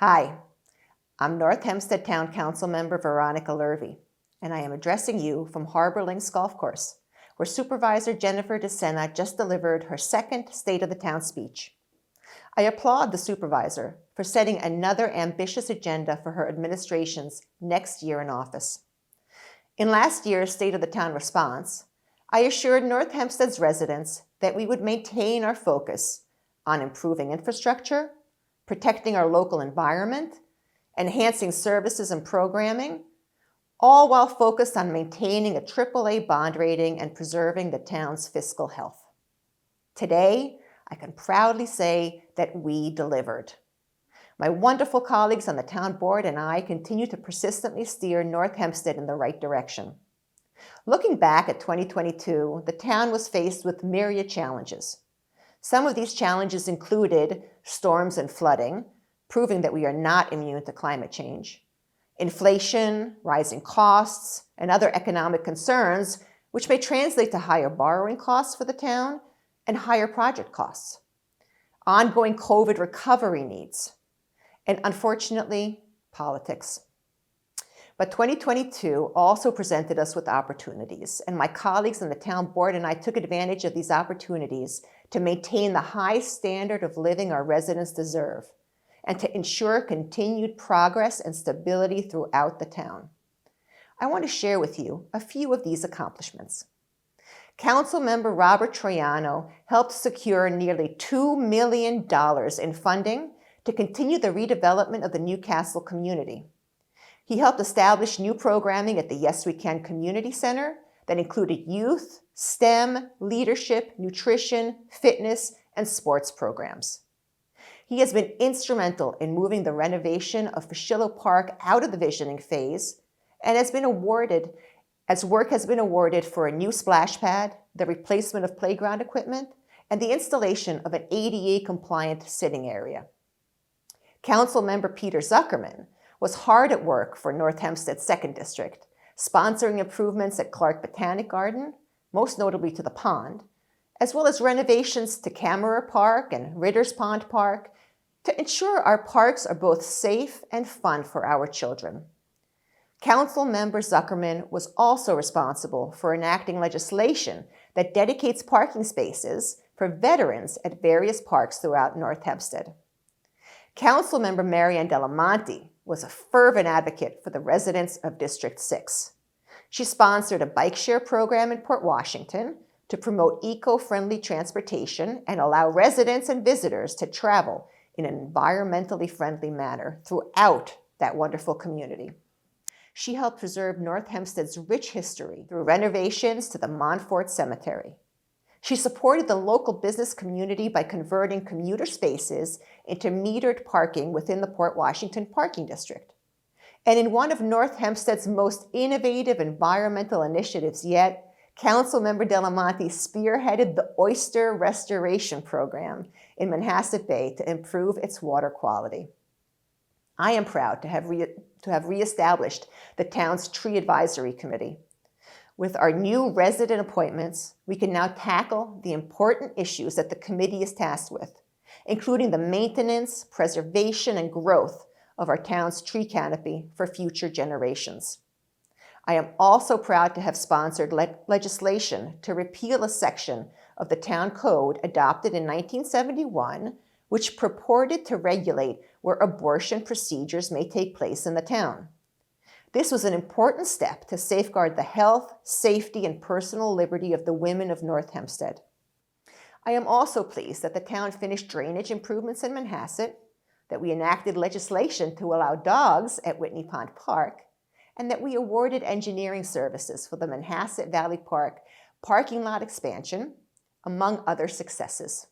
Hi, I'm North Hempstead Town Council Member Veronica Lurvey, and I am addressing you from Harbor Links Golf Course, where Supervisor Jennifer DeSena just delivered her second State of the Town speech. I applaud the supervisor for setting another ambitious agenda for her administration's next year in office. In last year's State of the Town response, I assured North Hempstead's residents that we would maintain our focus on improving infrastructure, protecting our local environment, enhancing services and programming, all while focused on maintaining a AAA bond rating and preserving the town's fiscal health. Today, I can proudly say that we delivered. My wonderful colleagues on the town board and I continue to persistently steer North Hempstead in the right direction. Looking back at 2022, the town was faced with myriad challenges. Some of these challenges included storms and flooding, proving that we are not immune to climate change, inflation, rising costs, and other economic concerns, which may translate to higher borrowing costs for the town and higher project costs, ongoing COVID recovery needs, and unfortunately, politics. But 2022 also presented us with opportunities, and my colleagues on the town board and I took advantage of these opportunities to maintain the high standard of living our residents deserve and to ensure continued progress and stability throughout the town. I want to share with you a few of these accomplishments. Councilmember Robert Troiano helped secure nearly $2 million in funding to continue the redevelopment of the Newcastle community. He helped establish new programming at the Yes We Can Community Center that included youth, STEM, leadership, nutrition, fitness, and sports programs. He has been instrumental in moving the renovation of Fischillo Park out of the visioning phase and work has been awarded for a new splash pad, the replacement of playground equipment, and the installation of an ADA-compliant sitting area. Councilmember Peter Zuckerman was hard at work for North Hempstead's 2nd District, sponsoring improvements at Clark Botanic Garden, most notably to the pond, as well as renovations to Kammerer Park and Ritter's Pond Park to ensure our parks are both safe and fun for our children. Councilmember Zuckerman was also responsible for enacting legislation that dedicates parking spaces for veterans at various parks throughout North Hempstead. Councilmember Marianne Delamonte was a fervent advocate for the residents of District 6. She sponsored a bike share program in Port Washington to promote eco-friendly transportation and allow residents and visitors to travel in an environmentally friendly manner throughout that wonderful community. She helped preserve North Hempstead's rich history through renovations to the Montfort Cemetery. She supported the local business community by converting commuter spaces into metered parking within the Port Washington Parking District. And in one of North Hempstead's most innovative environmental initiatives yet, Councilmember Delamonte spearheaded the Oyster Restoration Program in Manhasset Bay to improve its water quality. I am proud to have reestablished the town's Tree Advisory Committee. With our new resident appointments, we can now tackle the important issues that the committee is tasked with, including the maintenance, preservation, and growth of our town's tree canopy for future generations. I am also proud to have sponsored legislation to repeal a section of the town code adopted in 1971, which purported to regulate where abortion procedures may take place in the town. This was an important step to safeguard the health, safety, and personal liberty of the women of North Hempstead. I am also pleased that the town finished drainage improvements in Manhasset, that we enacted legislation to allow dogs at Whitney Pond Park, and that we awarded engineering services for the Manhasset Valley Park parking lot expansion, among other successes.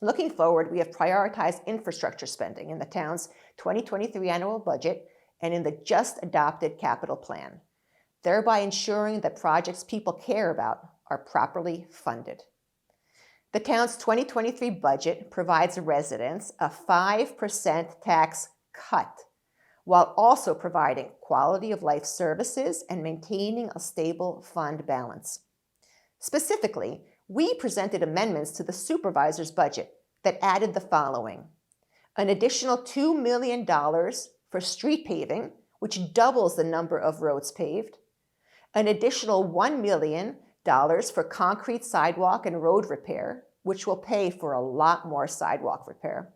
Looking forward, we have prioritized infrastructure spending in the town's 2023 annual budget and in the just adopted capital plan, thereby ensuring that projects people care about are properly funded. The town's 2023 budget provides residents a 5% tax cut, while also providing quality of life services and maintaining a stable fund balance. Specifically, we presented amendments to the supervisor's budget that added the following: an additional $2 million for street paving, which doubles the number of roads paved, an additional $1 million for concrete sidewalk and road repair, which will pay for a lot more sidewalk repair,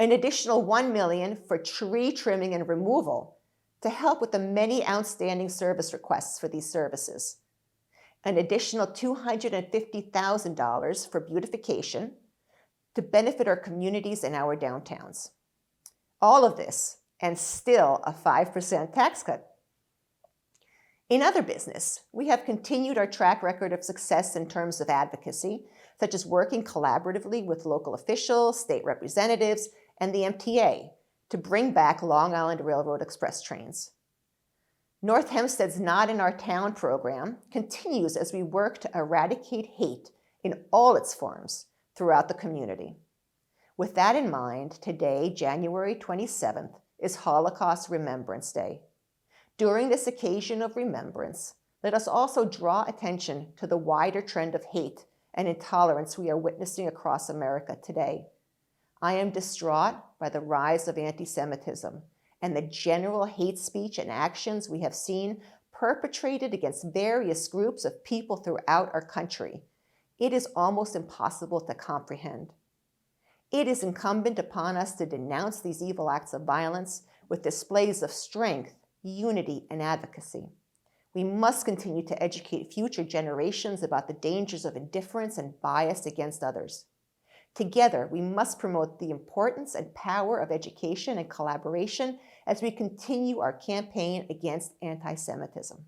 an additional $1 million for tree trimming and removal to help with the many outstanding service requests for these services, an additional $250,000 for beautification to benefit our communities and our downtowns. All of this, and still a 5% tax cut. In other business, we have continued our track record of success in terms of advocacy, such as working collaboratively with local officials, state representatives, and the MTA to bring back Long Island Railroad Express trains. North Hempstead's Not in Our Town program continues as we work to eradicate hate in all its forms throughout the community. With that in mind, today, January 27th, is Holocaust Remembrance Day. During this occasion of remembrance, let us also draw attention to the wider trend of hate and intolerance we are witnessing across America today. I am distraught by the rise of anti-Semitism and the general hate speech and actions we have seen perpetrated against various groups of people throughout our country. It is almost impossible to comprehend. It is incumbent upon us to denounce these evil acts of violence with displays of strength, unity, and advocacy. We must continue to educate future generations about the dangers of indifference and bias against others. Together, we must promote the importance and power of education and collaboration as we continue our campaign against anti-Semitism.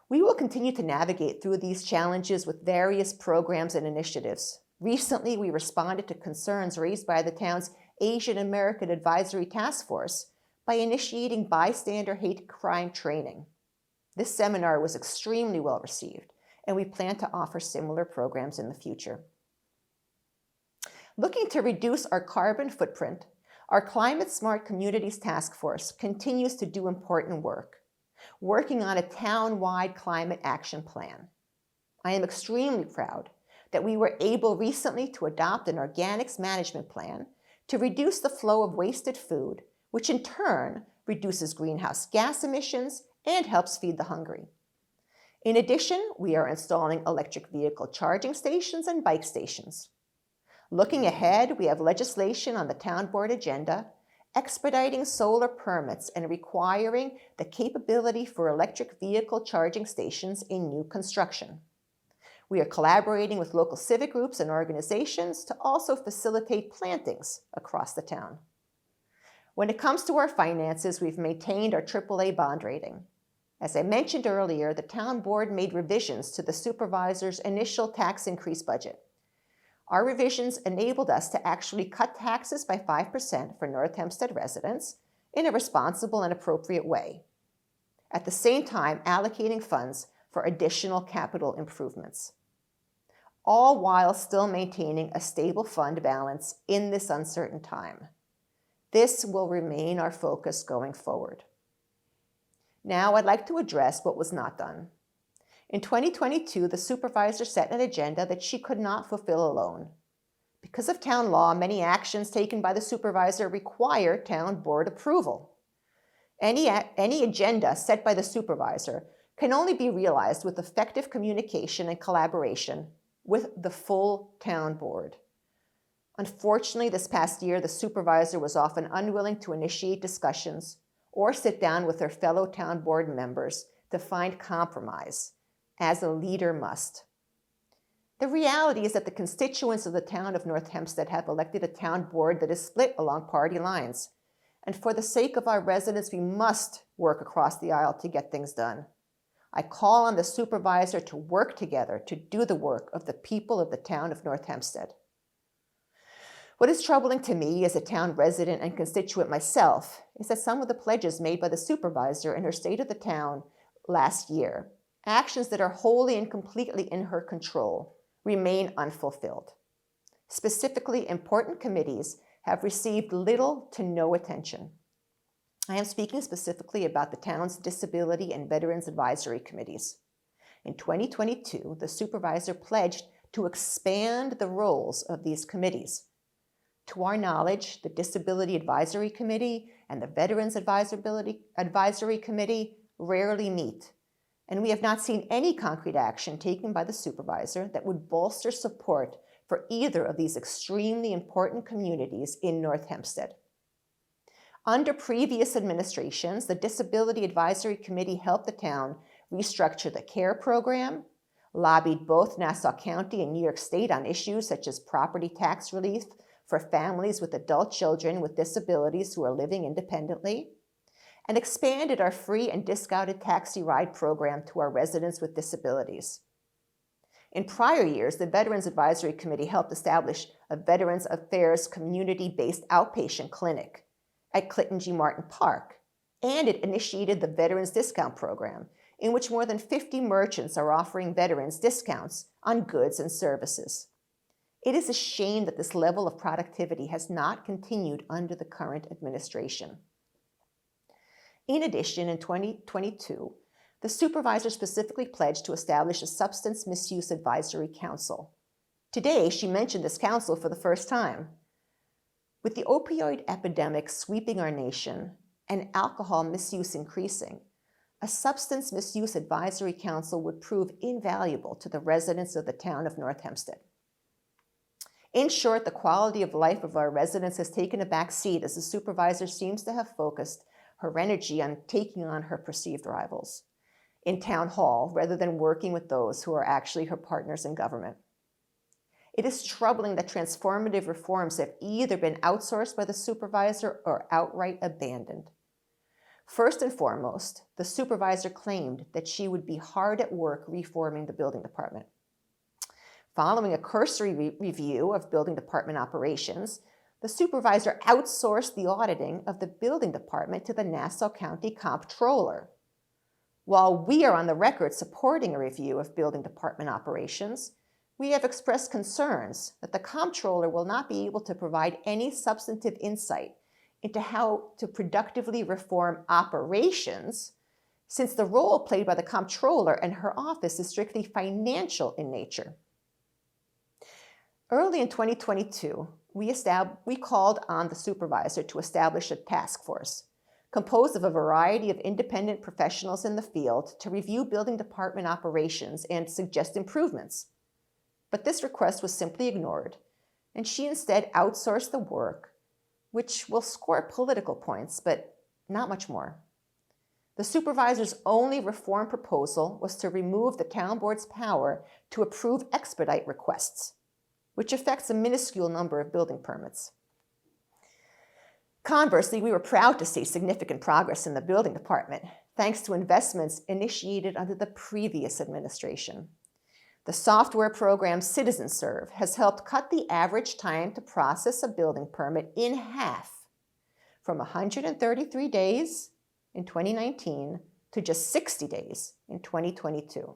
We will continue to navigate through these challenges with various programs and initiatives. Recently, we responded to concerns raised by the town's Asian American Advisory Task Force by initiating bystander hate crime training. This seminar was extremely well received, and we plan to offer similar programs in the future. Looking to reduce our carbon footprint, our Climate Smart Communities Task Force continues to do important work, working on a town-wide climate action plan. I am extremely proud that we were able recently to adopt an organics management plan to reduce the flow of wasted food, which in turn reduces greenhouse gas emissions and helps feed the hungry. In addition, we are installing electric vehicle charging stations and bike stations. Looking ahead, we have legislation on the town board agenda expediting solar permits and requiring the capability for electric vehicle charging stations in new construction. We are collaborating with local civic groups and organizations to also facilitate plantings across the town. When it comes to our finances, we've maintained our AAA bond rating. As I mentioned earlier, the town board made revisions to the supervisor's initial tax increase budget. Our revisions enabled us to actually cut taxes by 5% for North Hempstead residents in a responsible and appropriate way, at the same time allocating funds for additional capital improvements, all while still maintaining a stable fund balance in this uncertain time. This will remain our focus going forward. Now, I'd like to address what was not done. In 2022, the supervisor set an agenda that she could not fulfill alone. Because of town law, many actions taken by the supervisor require town board approval. Any agenda set by the supervisor can only be realized with effective communication and collaboration with the full town board. Unfortunately, this past year, the supervisor was often unwilling to initiate discussions or sit down with her fellow town board members to find compromise, as a leader must. The reality is that the constituents of the town of North Hempstead have elected a town board that is split along party lines. And for the sake of our residents, we must work across the aisle to get things done. I call on the supervisor to work together to do the work of the people of the town of North Hempstead. What is troubling to me as a town resident and constituent myself is that some of the pledges made by the supervisor in her State of the Town last year, actions that are wholly and completely in her control, remain unfulfilled. Specifically, important committees have received little to no attention. I am speaking specifically about the town's Disability and Veterans Advisory Committees. In 2022, the supervisor pledged to expand the roles of these committees, To our knowledge, the Disability Advisory Committee and the Veterans Advisory Committee rarely meet, and we have not seen any concrete action taken by the supervisor that would bolster support for either of these extremely important communities in North Hempstead. Under previous administrations, the Disability Advisory Committee helped the town restructure the CARE program, lobbied both Nassau County and New York State on issues such as property tax relief for families with adult children with disabilities who are living independently, and expanded our free and discounted taxi ride program to our residents with disabilities. In prior years, the Veterans Advisory Committee helped establish a Veterans Affairs community-based outpatient clinic at Clinton G. Martin Park, and it initiated the Veterans Discount Program, in which more than 50 merchants are offering veterans discounts on goods and services. It is a shame that this level of productivity has not continued under the current administration. In addition, in 2022, the supervisor specifically pledged to establish a Substance Misuse Advisory Council. Today, she mentioned this council for the first time. With the opioid epidemic sweeping our nation and alcohol misuse increasing, a Substance Misuse Advisory Council would prove invaluable to the residents of the town of North Hempstead. In short, the quality of life of our residents has taken a back seat as the supervisor seems to have focused her energy on taking on her perceived rivals in town hall rather than working with those who are actually her partners in government. It is troubling that transformative reforms have either been outsourced by the supervisor or outright abandoned. First and foremost, the supervisor claimed that she would be hard at work reforming the building department. Following a cursory review of building department operations, the supervisor outsourced the auditing of the building department to the Nassau County Comptroller. While we are on the record supporting a review of building department operations, we have expressed concerns that the Comptroller will not be able to provide any substantive insight into how to productively reform operations, since the role played by the Comptroller and her office is strictly financial in nature. Early in 2022, we called on the supervisor to establish a task force composed of a variety of independent professionals in the field to review building department operations and suggest improvements. But this request was simply ignored, and she instead outsourced the work, which will score political points, but not much more. The supervisor's only reform proposal was to remove the town board's power to approve expedite requests, which affects a minuscule number of building permits. Conversely, we were proud to see significant progress in the building department, thanks to investments initiated under the previous administration. The software program CitizenServe has helped cut the average time to process a building permit in half, from 133 days in 2019 to just 60 days in 2022.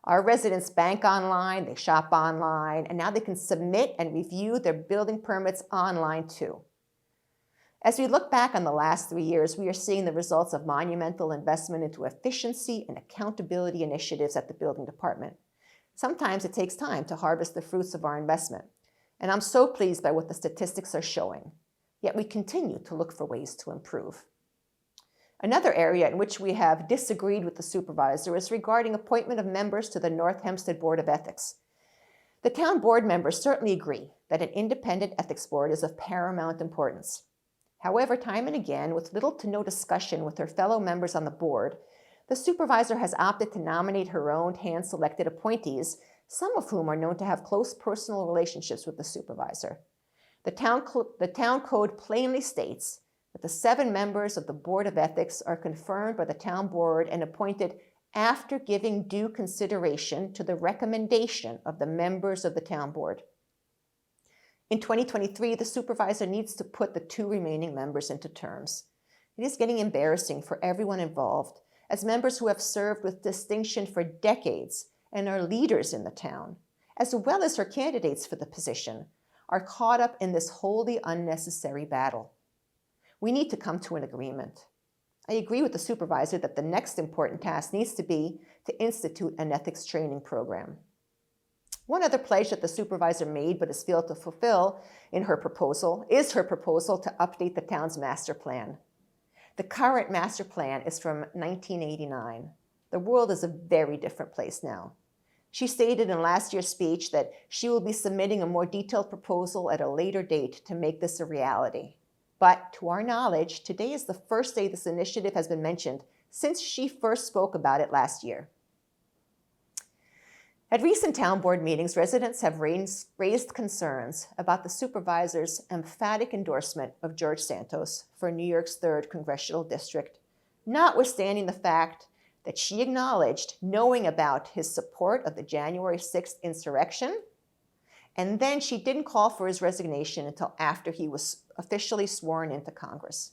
Our residents bank online, they shop online, and now they can submit and review their building permits online too. As we look back on the last 3 years, we are seeing the results of monumental investment into efficiency and accountability initiatives at the building department. Sometimes it takes time to harvest the fruits of our investment, and I'm so pleased by what the statistics are showing. Yet we continue to look for ways to improve. Another area in which we have disagreed with the supervisor is regarding appointment of members to the North Hempstead Board of Ethics. The town board members certainly agree that an independent ethics board is of paramount importance. However, time and again, with little to no discussion with her fellow members on the board, the supervisor has opted to nominate her own hand-selected appointees, some of whom are known to have close personal relationships with the supervisor. The town code plainly states that the 7 members of the Board of Ethics are confirmed by the town board and appointed after giving due consideration to the recommendation of the members of the town board. In 2023, the supervisor needs to put the 2 remaining members into terms. It is getting embarrassing for everyone involved, as members who have served with distinction for decades and are leaders in the town, as well as her candidates for the position, are caught up in this wholly unnecessary battle. We need to come to an agreement. I agree with the supervisor that the next important task needs to be to institute an ethics training program. One other pledge that the supervisor made but has failed to fulfill is her proposal to update the town's master plan. The current master plan is from 1989. The world is a very different place now. She stated in last year's speech that she will be submitting a more detailed proposal at a later date to make this a reality. But to our knowledge, today is the first day this initiative has been mentioned since she first spoke about it last year. At recent town board meetings, residents have raised concerns about the supervisor's emphatic endorsement of George Santos for New York's 3rd Congressional District, notwithstanding the fact that she acknowledged knowing about his support of the January 6th insurrection, and then she didn't call for his resignation until after he was officially sworn into Congress.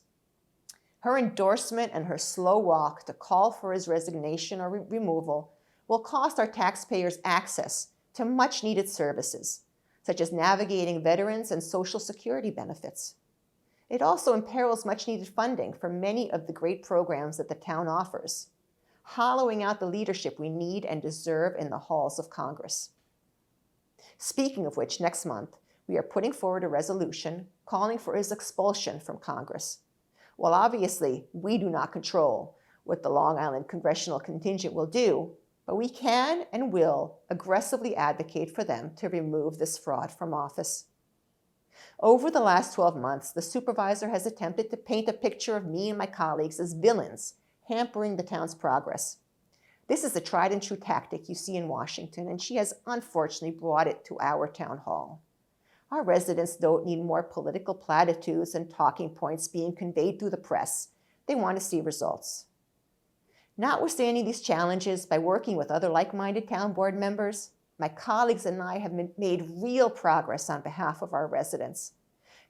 Her endorsement and her slow walk to call for his resignation or removal will cost our taxpayers access to much-needed services, such as navigating veterans and Social Security benefits. It also imperils much-needed funding for many of the great programs that the town offers, hollowing out the leadership we need and deserve in the halls of Congress. Speaking of which, next month, we are putting forward a resolution calling for his expulsion from Congress. While obviously we do not control what the Long Island congressional contingent will do, but we can and will aggressively advocate for them to remove this fraud from office. Over the last 12 months, the supervisor has attempted to paint a picture of me and my colleagues as villains, hampering the town's progress. This is a tried and true tactic you see in Washington, and she has unfortunately brought it to our town hall. Our residents don't need more political platitudes and talking points being conveyed through the press. They want to see results. Notwithstanding these challenges, by working with other like-minded town board members, my colleagues and I have made real progress on behalf of our residents.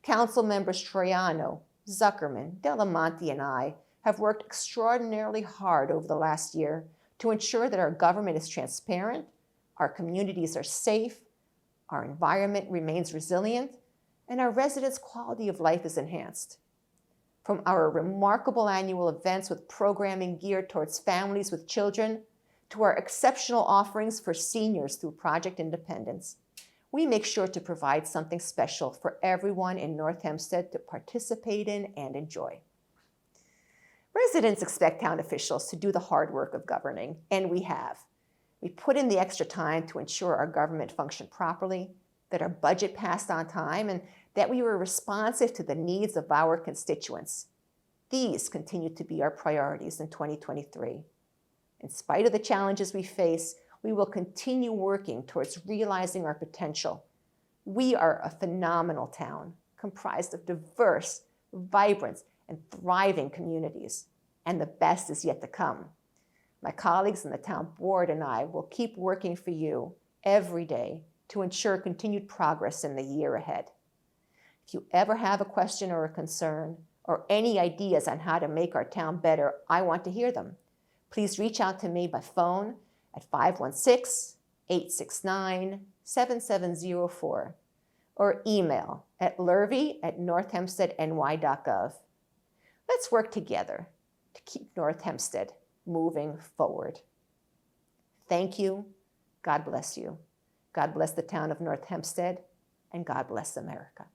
Council members Troiano, Zuckerman, Delamonte, and I have worked extraordinarily hard over the last year to ensure that our government is transparent, our communities are safe, our environment remains resilient, and our residents' quality of life is enhanced. From our remarkable annual events with programming geared towards families with children, to our exceptional offerings for seniors through Project Independence, we make sure to provide something special for everyone in North Hempstead to participate in and enjoy. Residents expect town officials to do the hard work of governing, and we have. We put in the extra time to ensure our government functioned properly, that our budget passed on time, and that we were responsive to the needs of our constituents. These continue to be our priorities in 2023. In spite of the challenges we face, we will continue working towards realizing our potential. We are a phenomenal town, comprised of diverse, vibrant, and thriving communities, and the best is yet to come. My colleagues in the town board and I will keep working for you every day to ensure continued progress in the year ahead. If you ever have a question or a concern, or any ideas on how to make our town better, I want to hear them. Please reach out to me by phone at 516-869-7704 or email at lurvey@northhempsteadny.gov. Let's work together to keep North Hempstead moving forward. Thank you. God bless you. God bless the town of North Hempstead, and God bless America.